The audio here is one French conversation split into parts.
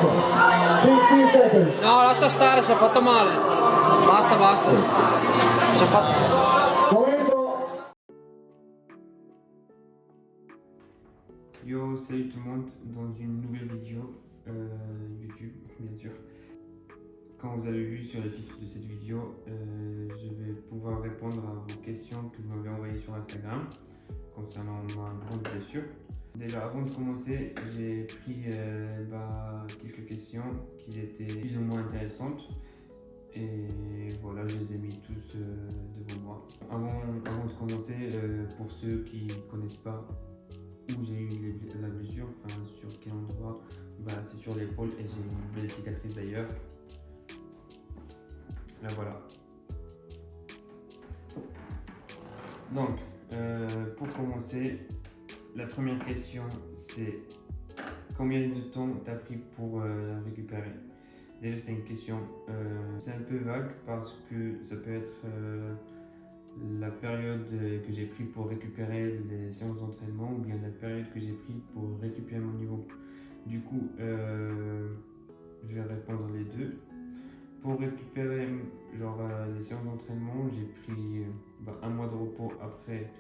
3 seconds. No, lascia stare, si è fatto male. Basta, basta. Si è fatto... Momento. Yo, salut tout le monde, dans une nouvelle vidéo YouTube, bien sûr. Comme vous avez vu sur le titre de cette vidéo, je vais pouvoir répondre à vos questions que vous m'avez envoyées sur Instagram concernant ma grande blessure. Déjà, avant de commencer, j'ai pris quelques questions qui étaient plus ou moins intéressantes. Et voilà, je les ai mis tous devant moi. Avant de commencer, pour ceux qui ne connaissent pas où j'ai eu la blessure, enfin sur quel endroit, c'est sur l'épaule et j'ai une belle cicatrice d'ailleurs. Là voilà. Donc, pour commencer, la première question c'est combien de temps t'as pris pour récupérer? Déjà c'est une question, c'est un peu vague parce que ça peut être la période que j'ai pris pour récupérer les séances d'entraînement ou bien la période que j'ai pris pour récupérer mon niveau. Du coup, je vais répondre les deux. Pour récupérer les séances d'entraînement, j'ai pris un mois de repos après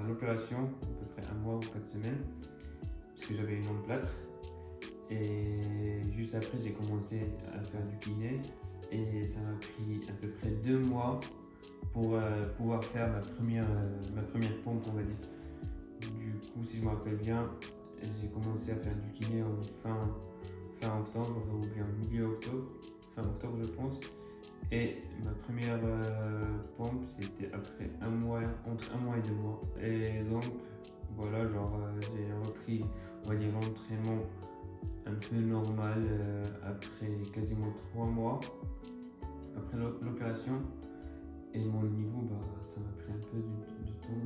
l'opération, à peu près un mois ou 4 semaines, parce que j'avais une emplâtre. Et juste après, j'ai commencé à faire du kiné et ça m'a pris à peu près 2 mois pour pouvoir faire ma première pompe, on va dire. Du coup, si je me rappelle bien, j'ai commencé à faire du kiné en fin octobre ou bien milieu octobre, fin octobre je pense. Et ma première pompe c'était après entre 1 mois et 2 mois. Et donc voilà, j'ai repris, on va dire, l'entraînement un peu normal après quasiment 3 mois après l'opération. Et mon niveau, ça m'a pris un peu de temps,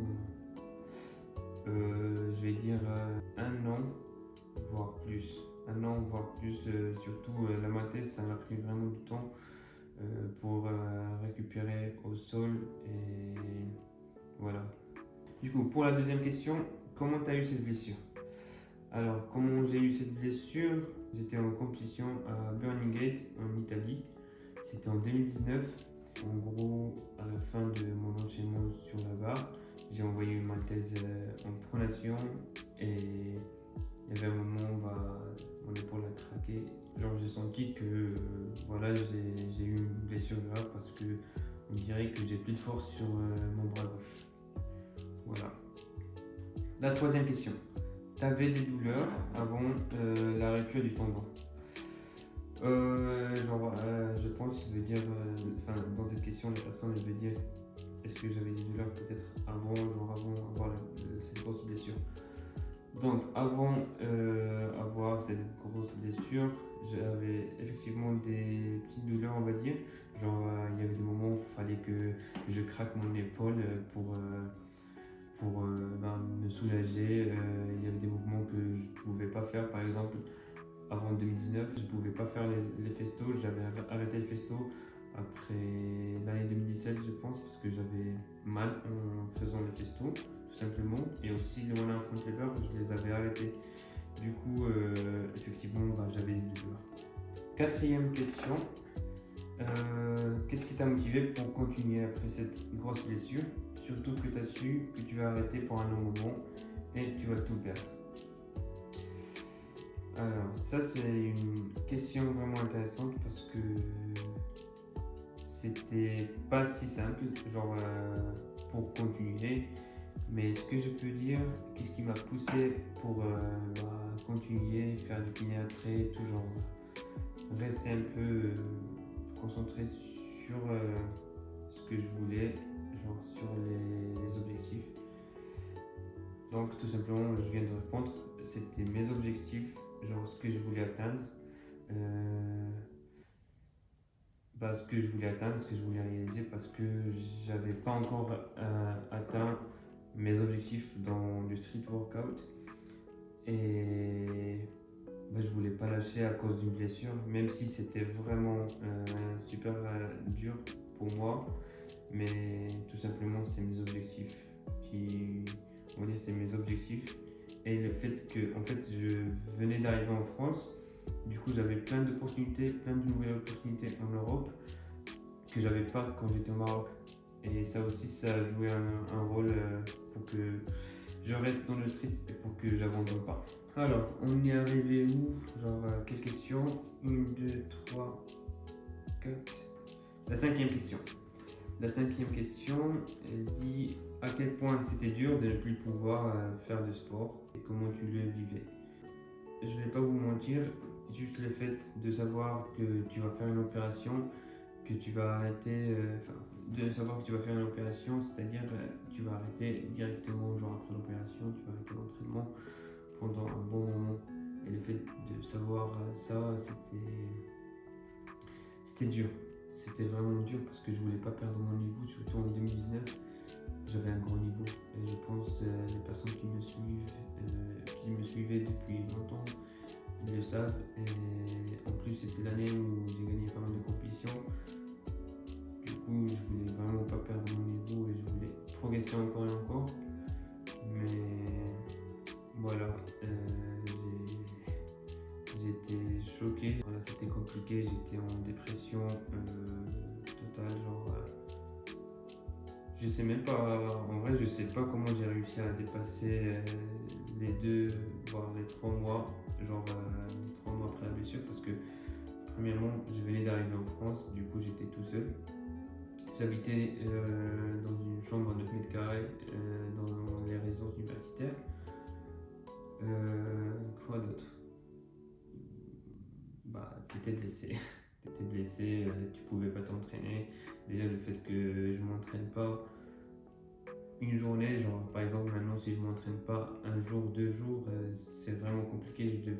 je vais dire 1 an, voire plus. 1 an, voire plus, surtout la mathèse, ça m'a pris vraiment du temps pour récupérer au sol et voilà. Du coup, pour la deuxième question, comment tu as eu cette blessure? Alors, comment j'ai eu cette blessure? J'étais en compétition à Burning Gate en Italie, c'était en 2019. En gros, à la fin de mon enchaînement sur la barre, j'ai envoyé ma thèse en pronation et il y avait un moment où mon épaule a craqué. J'ai senti que j'ai eu une blessure grave parce que on dirait que j'ai plus de force sur mon bras gauche. Voilà. La troisième question. Tu avais des douleurs avant la rupture du tendon? Je pense qu'il veut dire, dans cette question, la personne veut dire est-ce que j'avais des douleurs peut-être avant avoir cette grosse blessure. Donc avant avoir cette grosse blessure, j'avais effectivement des petites douleurs, on va dire. Il y avait des moments où il fallait que je craque mon épaule pour me soulager. Il y avait des mouvements que je ne pouvais pas faire, par exemple. Avant 2019, je ne pouvais pas faire les festos, j'avais arrêté le festo après l'année 2017 je pense, parce que j'avais mal en faisant les festos, tout simplement. Et aussi les one-arm front lever, je les avais arrêtés. Du coup, effectivement, j'avais des douleurs. Quatrième question, qu'est-ce qui t'a motivé pour continuer après cette grosse blessure? Surtout que tu as su que tu vas arrêter pour un long moment et tu vas tout perdre. Alors ça c'est une question vraiment intéressante parce que c'était pas si simple pour continuer, mais ce que je peux dire, qu'est-ce qui m'a poussé pour continuer, faire du kiné après, toujours rester un peu concentré sur ce que je voulais, sur les objectifs. Donc tout simplement, je viens de répondre, c'était mes objectifs, ce que je voulais atteindre, ce que je voulais atteindre, ce que je voulais réaliser, parce que j'avais pas encore atteint mes objectifs dans le street workout et je voulais pas lâcher à cause d'une blessure, même si c'était vraiment super dur pour moi, mais tout simplement c'est mes objectifs c'est mes objectifs. Et le fait que je venais d'arriver en France Du coup, j'avais plein d'opportunités, plein de nouvelles opportunités en Europe que j'avais pas quand j'étais au Maroc. Et ça aussi, ça a joué un rôle pour que je reste dans le street et pour que j'abandonne pas. Alors, on est arrivé où? Genre, quelles questions? 1, 2, 3, 4. La cinquième question. La cinquième question, elle dit à quel point c'était dur de ne plus pouvoir faire de sport et comment tu le vivais. Je vais pas vous mentir, juste le fait de savoir que tu vas faire une opération, que tu vas arrêter, de savoir que tu vas faire une opération, c'est-à-dire tu vas arrêter directement, genre après l'opération, tu vas arrêter l'entraînement pendant un bon moment. Et le fait de savoir ça, c'était dur. C'était vraiment dur parce que je voulais pas perdre mon niveau, surtout en 2019. J'avais un gros niveau et je pense les personnes qui me suivaient depuis longtemps, ils le savent. Et en plus, c'était l'année où j'ai gagné pas mal de compétitions. Du coup, je voulais vraiment pas perdre mon niveau et je voulais progresser encore et encore. Mais voilà, j'étais choqué. Voilà, c'était compliqué, j'étais en dépression totale. Genre, je sais même pas, en vrai, je sais pas comment j'ai réussi à dépasser les 2, voire les 3 mois, genre 3 mois après la blessure, parce que premièrement, je venais d'arriver en France, du coup, j'étais tout seul. J'habitais dans une chambre à 9 mètres carrés dans les résidences universitaires. Quoi d'autre? Bah, t'étais blessé. T'étais blessé, tu pouvais pas t'entraîner. Déjà, le fait que je m'entraîne pas une journée, genre par exemple, maintenant, si je m'entraîne pas un jour, 2 jours, c'est vraiment compliqué. Je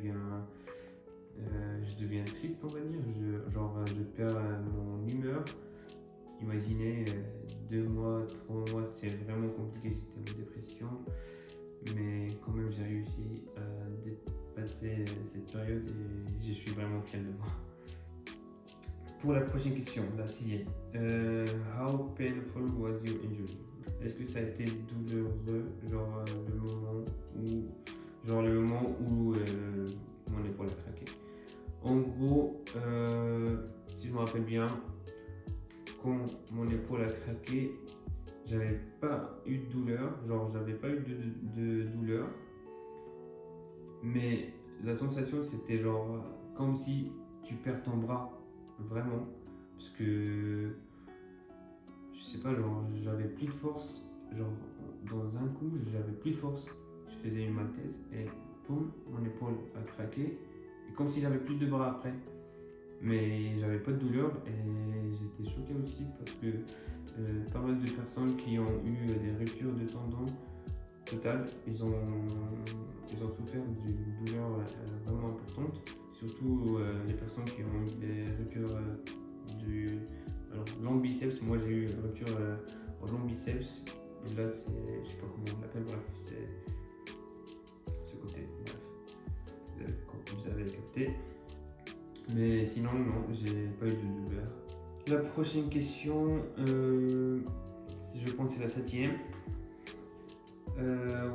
deviens triste, on va dire. Je perds mon humeur. Imaginez 2 mois, 3 mois, c'est vraiment compliqué. J'étais en dépression. Mais quand même, j'ai réussi à dépasser cette période et je suis vraiment fier de moi. Pour la prochaine question, la 6e. How painful was your injury? Est-ce que ça a été douloureux, genre le moment où mon épaule a craqué? En gros, si je me rappelle bien, quand mon épaule a craqué, j'avais pas eu de douleur, de douleur, mais la sensation c'était genre comme si tu perds ton bras, vraiment, parce que je sais pas, genre j'avais plus de force, genre dans un coup j'avais plus de force, je faisais une maltaise et boum, mon épaule a craqué, et comme si j'avais plus de bras après. Mais j'avais pas de douleur et j'étais choqué aussi parce que pas mal de personnes qui ont eu des ruptures de tendons totales, ils ont souffert d'une douleur vraiment importante, surtout les personnes qui ont eu des ruptures alors, long biceps. Moi j'ai eu une rupture au long biceps, et là c'est, je sais pas comment on l'appelle, bref, c'est ce côté, bref, vous avez capté. Mais sinon, non, j'ai pas eu de douleur. La prochaine question, je pense que c'est la 7e.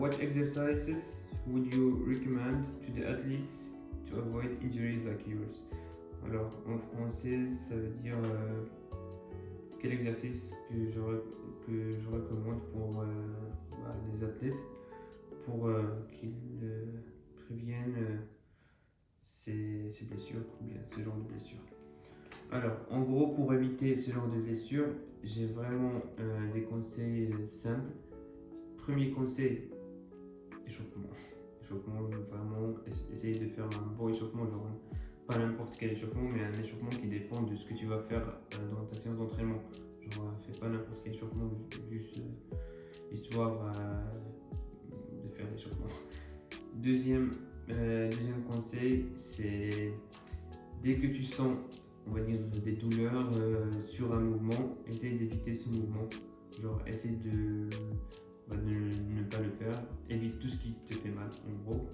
What exercises would you recommend to the athletes to avoid injuries like yours? Alors, en français, ça veut dire quel exercice que je recommande pour les athlètes pour qu'ils préviennent ces blessures ou bien ce genre de blessures. Alors, en gros, pour éviter ce genre de blessures, j'ai vraiment des conseils simples. Premier conseil, échauffement. Échauffement, vraiment, essayer de faire un bon échauffement, genre pas n'importe quel échauffement, mais un échauffement qui dépend de ce que tu vas faire dans ta séance d'entraînement. Genre, fais pas n'importe quel échauffement, juste histoire de faire l'échauffement. Deuxième conseil, c'est dès que tu sens, on va dire, des douleurs sur un mouvement, essaye d'éviter ce mouvement. Genre, essaye de ne pas le faire. Évite tout ce qui te fait mal, en gros.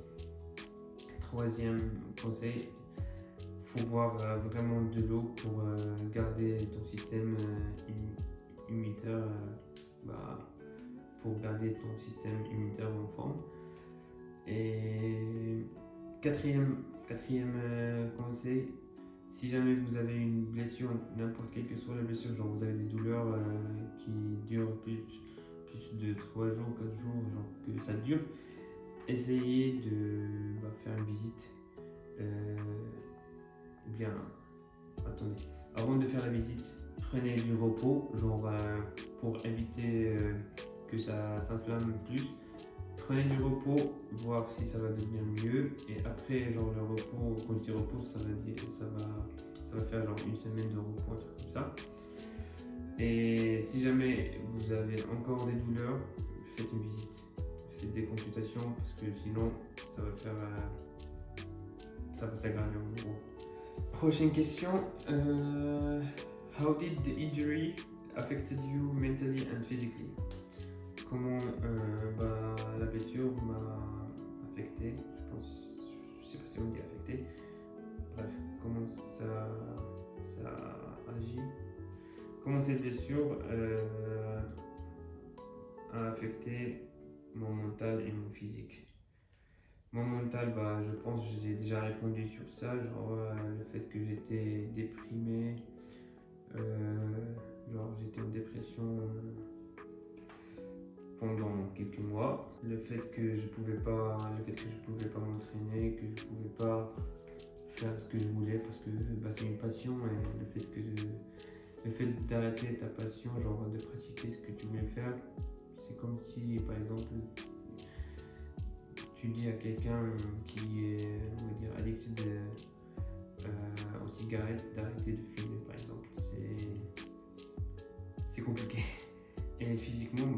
Troisième conseil, faut boire vraiment de l'eau pour garder ton système immunitaire, pour garder ton système immunitaire en forme. Et Quatrième conseil, si jamais vous avez une blessure, n'importe quelle que soit la blessure, genre vous avez des douleurs qui durent plus de 3 jours, 4 jours, genre que ça dure, essayez de faire une visite. Bien, attendez, avant de faire la visite, prenez du repos, genre pour éviter que ça s'inflamme plus. Prenez du repos, voir si ça va devenir mieux. Et après, genre le repos, quand je dis repos, ça va faire genre une semaine de repos, un truc comme ça. Et si jamais vous avez encore des douleurs, faites une visite, faites des consultations parce que sinon ça va s'aggraver en gros. Prochaine question. How did the injury affected you mentally and physically? Comment la blessure m'a affecté, je sais pas si on dit affecté, bref, comment ça agit, comment cette blessure a affecté mon mental et mon physique. Mon mental, je pense que j'ai déjà répondu sur ça, genre le fait que j'étais déprimé, genre j'étais en dépression pendant quelques mois, le fait que je pouvais pas m'entraîner, que je pouvais pas faire ce que je voulais parce que c'est une passion et le fait d'arrêter ta passion, genre de pratiquer ce que tu voulais faire, c'est comme si par exemple tu dis à quelqu'un qui est, on va dire, addict aux cigarettes d'arrêter de fumer par exemple, c'est compliqué. Et physiquement,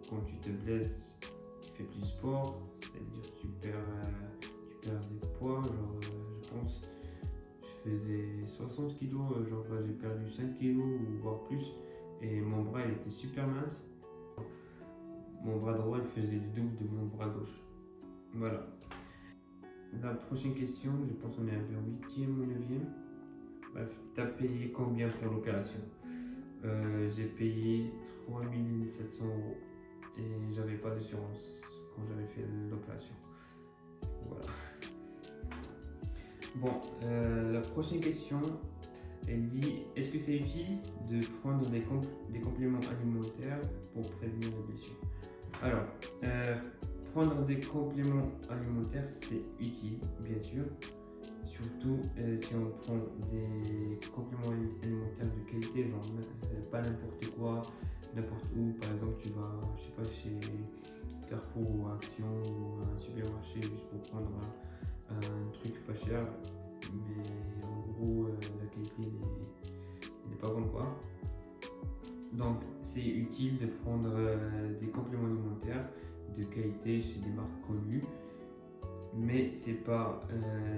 quand tu te blesses, tu fais plus de sport, c'est-à-dire tu perds des poids, genre je pense je faisais 60 kg, genre j'ai perdu 5 kg ou voire plus, et mon bras il était super mince. Mon bras droit il faisait le double de mon bras gauche. Voilà. La prochaine question, je pense qu'on est vers 8e ou 9e. Bref, t'as payé combien pour l'opération? J'ai payé 3700 € et j'avais pas d'assurance quand j'avais fait l'opération. Voilà. Bon, la prochaine question, elle dit: est-ce que c'est utile de prendre des compléments alimentaires pour prévenir les blessures? Alors, prendre des compléments alimentaires, c'est utile, bien sûr. Surtout si on prend des compléments alimentaires de qualité, genre pas n'importe quoi, n'importe où. Par exemple, tu vas, je sais pas, chez Carrefour ou Action ou un supermarché juste pour prendre un truc pas cher, mais en gros la qualité n'est pas bonne quoi. Donc c'est utile de prendre des compléments alimentaires de qualité chez des marques connues, mais c'est pas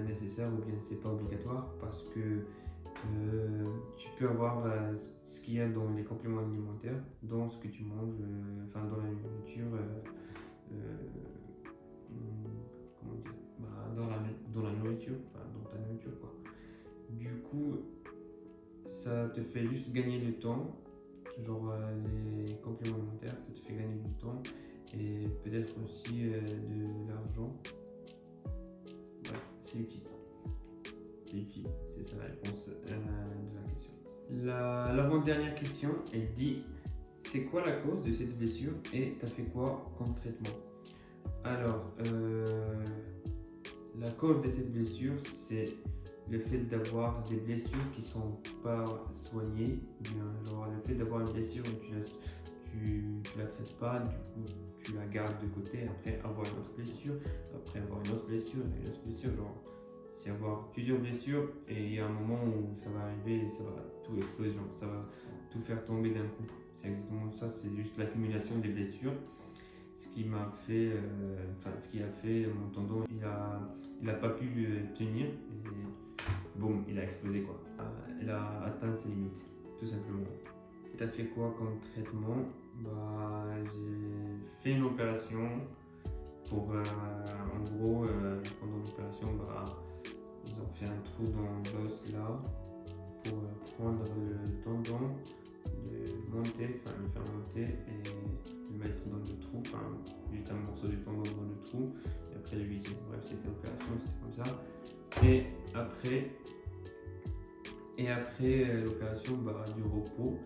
nécessaire ou bien c'est pas obligatoire parce que tu peux avoir ce qu'il y a dans les compléments alimentaires, dans ce que tu manges, dans la nourriture, comment dire, dans la nourriture, dans ta nourriture quoi. Du coup, ça te fait juste gagner du temps, genre les compléments alimentaires, ça te fait gagner du temps et peut-être aussi de l'argent. Bref, c'est utile. C'est utile, c'est ça la réponse de la question. L'avant-dernière question, elle dit: c'est quoi la cause de cette blessure et t'as fait quoi comme traitement? Alors, la cause de cette blessure, c'est le fait d'avoir des blessures qui sont pas soignées, bien, genre le fait d'avoir une blessure et tu la traites pas, du coup tu la gardes de côté, après avoir une autre blessure, après avoir une autre blessure, et une autre blessure, genre c'est avoir plusieurs blessures et il y a un moment où ça va arriver et ça va tout exploser, genre, ça va tout faire tomber d'un coup. C'est exactement ça, c'est juste l'accumulation des blessures. Ce qui m'a fait, ce qui a fait mon tendon, il a pas pu tenir et boum, il a explosé quoi. Il a atteint ses limites, tout simplement. T'as fait quoi comme traitement? J'ai fait une opération pour, en gros, pendant l'opération, ils ont fait un trou dans l'os là pour prendre le tendon le monter, enfin le faire monter et le mettre dans le trou, enfin juste un morceau de tendon dans le trou et après le visser. Bref, c'était l'opération, c'était comme ça. Et après l'opération, du repos,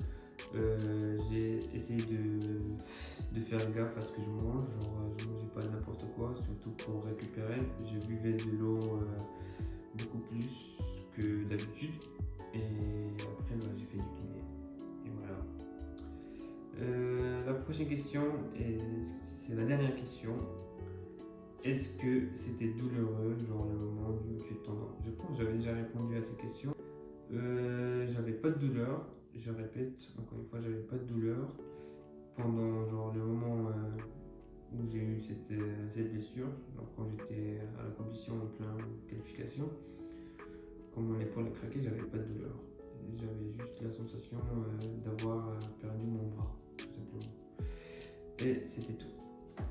j'ai essayé de faire gaffe à ce que je mange, genre je mangeais pas n'importe quoi, surtout pour récupérer. Je buvais de l'eau beaucoup plus que d'habitude et après j'ai fait du kiné. Et voilà. La prochaine question, c'est la dernière question. Est-ce que c'était douloureux, genre le moment du tendon? Je pense que j'avais déjà répondu à cette question. J'avais pas de douleur, je répète encore une fois, j'avais pas de douleur pendant genre le moment où j'ai eu cette blessure, donc quand j'étais à la compétition en pleine qualification. Quand mon épaule a craqué, j'avais pas de douleur. J'avais juste la sensation d'avoir perdu mon bras, tout simplement. Et c'était tout.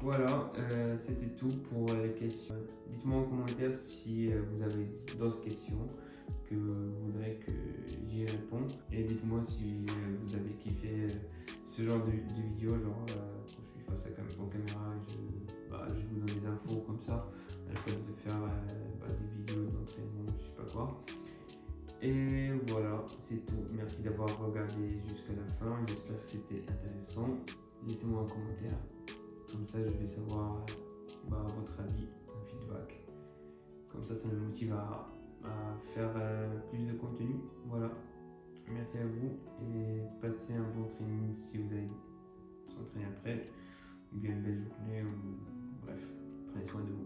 Voilà, c'était tout pour les questions. Dites-moi en commentaire si vous avez d'autres questions que vous voudrez que j'y réponde. Et dites-moi si vous avez kiffé ce genre de vidéo, genre quand je suis face à aux caméras, je vous donne des infos comme ça, à la place de faire des vidéos d'entraînement, je sais pas quoi. Et voilà, c'est tout. Merci d'avoir regardé jusqu'à la fin. J'espère que c'était intéressant. Laissez-moi un commentaire. Comme ça, je vais savoir votre avis, un feedback. Comme ça me motive à faire plus de contenu. Voilà. Merci à vous et passez un bon training si vous allez s'entraîner après. Ou bien une belle journée. Bref, prenez soin de vous.